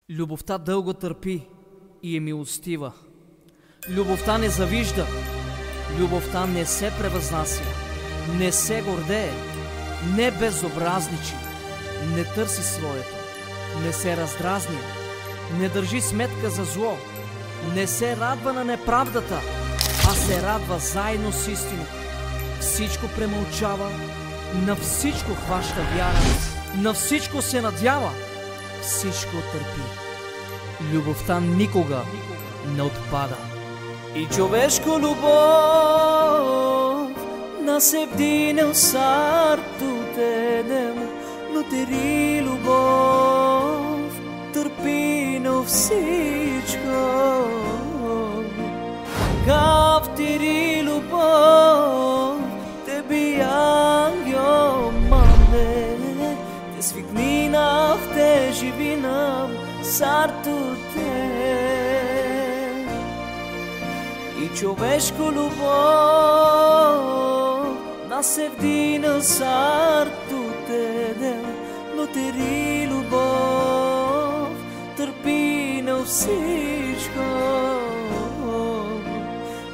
Любовта дълго търпи и е милостива. Любовта не завижда. Любовта не се превъзнася. Не се гордее. Не безобразничи. Не търси своето. Не се раздразня. Не държи сметка за зло. Не се радва на неправдата, а се радва заедно с истината. Всичко премълчава, на всичко хваща вяра, на всичко се надява, всичко търпи. Любовта никога не отпада. И човешко любов нас е вдигнал сарто тедем, но тери любов търпи на всичко. Гав тери любов теби ангел маме, те свикни на те живина сарто те. И човешко любов нас е вдигнал сарто тедем, но тери любов търпи на всичко.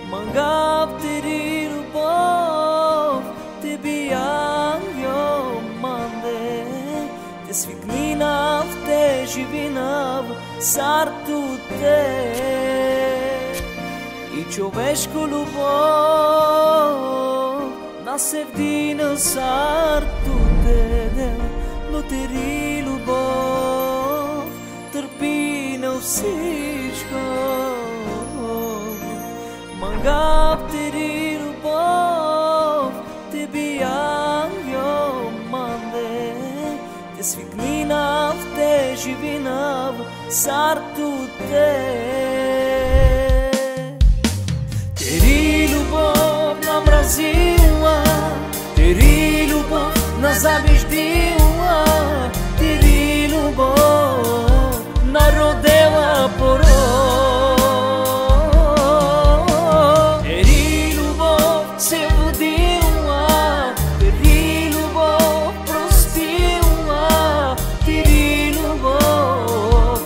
Мангав тери любов теби ангел манде, те свикни на те живина сарто те. И човешко любов нас е вдигнал сарто тедем, но тери любов търпи на всичко. Мангав тери любов теби ангел манде, те свикни на те живина сарто те. Тери любов намразила, тери любов назавиждила, тери любов народела порок. Тери любов се водила, тери любов простила, тери любов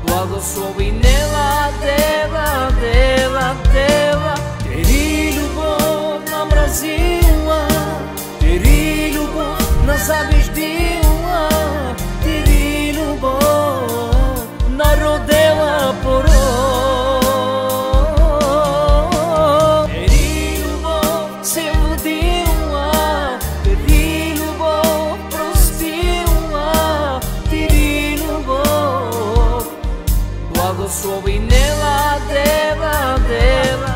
благословинела дева, дева, дева. Тери любов намразила, тери любов назавиждила, тери любов народела порок. Тери любов се водила, тери любов простила, тери любов благословинела дева, дева.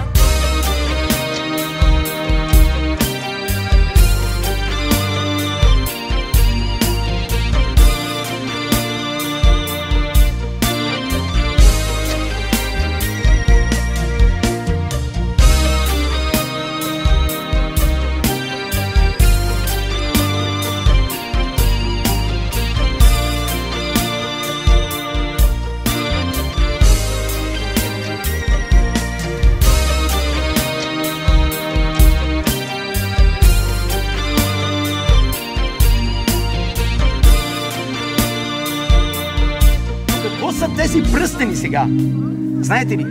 Какво са тези пръстени сега? Знаете ли,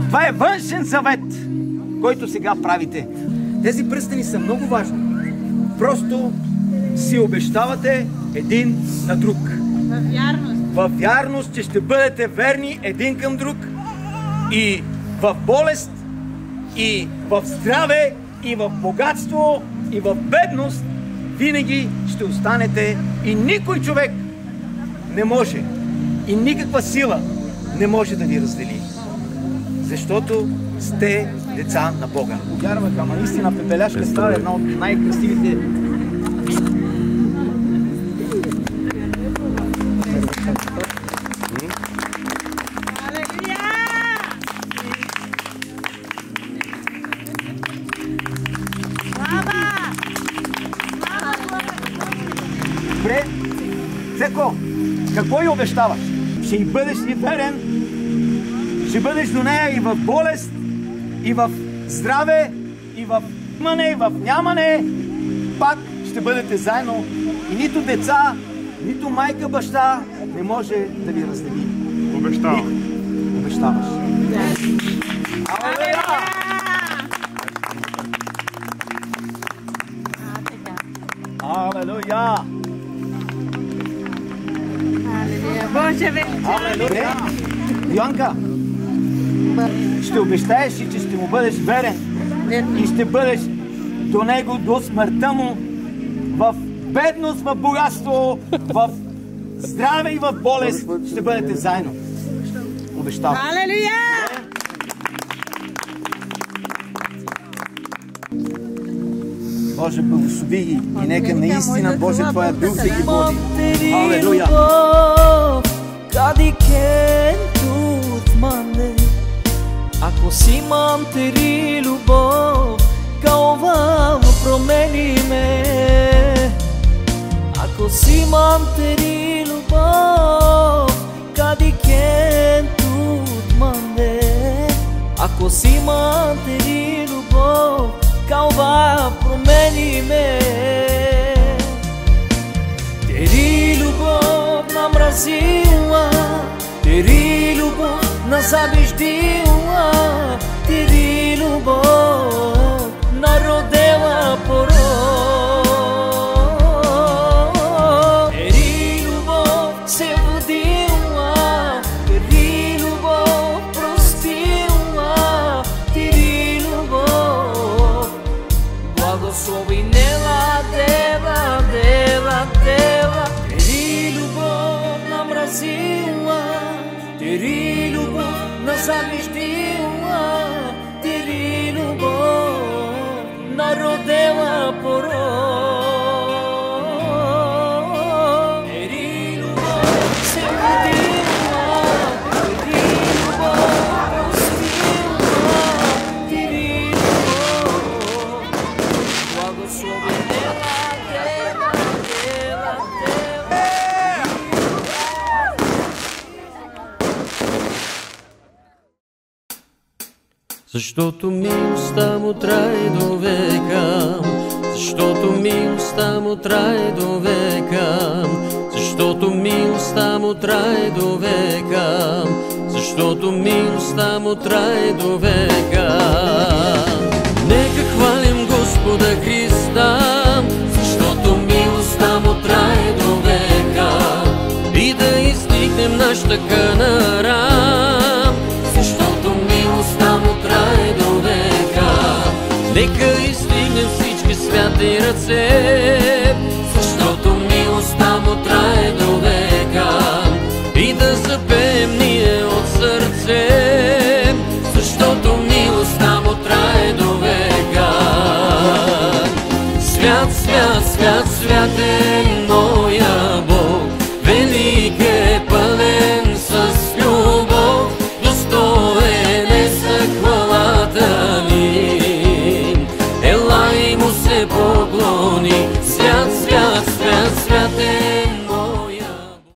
това е външен съвет, който сега правите. Тези пръстени са много важни. Просто си обещавате един на друг. Във вярност. Във вярност, че ще бъдете верни един към друг и в болест, и в здраве, и в богатство, и в бедност. Винаги ще останете и никой човек не може и никаква сила не може да ви раздели. Защото сте деца на Бога. Повярвах, ама наистина Пепеляшка става една от най-красивите. Добре, Цеко, какво й обещаваш? Ще й бъдеш ли верен? Ще бъдеш до нея и в болест, и в здраве, и в имане, и в нямане. Пак ще бъдете заедно и нито деца, нито майка, баща не може да ви раздели. Обещавам. Обещаваш. Алелуя! Алелуя! Боже, вече! Алелуя! Йоанка, ще обещаеш ли, че ще му бъдеш верен и ще бъдеш до него до смъртта му, в бедност, в богатство, в здраве и в болест ще бъдете заедно. Обещавам. Алелуя! Боже, благослови ги и нека наистина, Боже, Твоя дух да ги води. Алелуя! Ако си мантери любов, каова промени ме. Ако си мантери любов, кади кен тут манде. Ако си мантери любов, каова промени ме. Тери любов намразила, тери любов назавиждила, тери любов народела порок. Тери любов се водила, тери любов простила, тери любов благословинела дева, дева, дева. Тери любов намразила, тери любов назавиждила, тери любов народела порок. Тери любов се водила, тери любов простила, тери любов благословенела дева, дева, дева. Защото милостта му трае до века, защото милостта му трае до века, защото милостта му трае до века, защото милостта му трае до века. Нека хвалим Господа Христа, защото милостта му трае до века, и да изтигнем нашата канара, защото милостта му трае до века. Нека изтигнем всички святи ръце,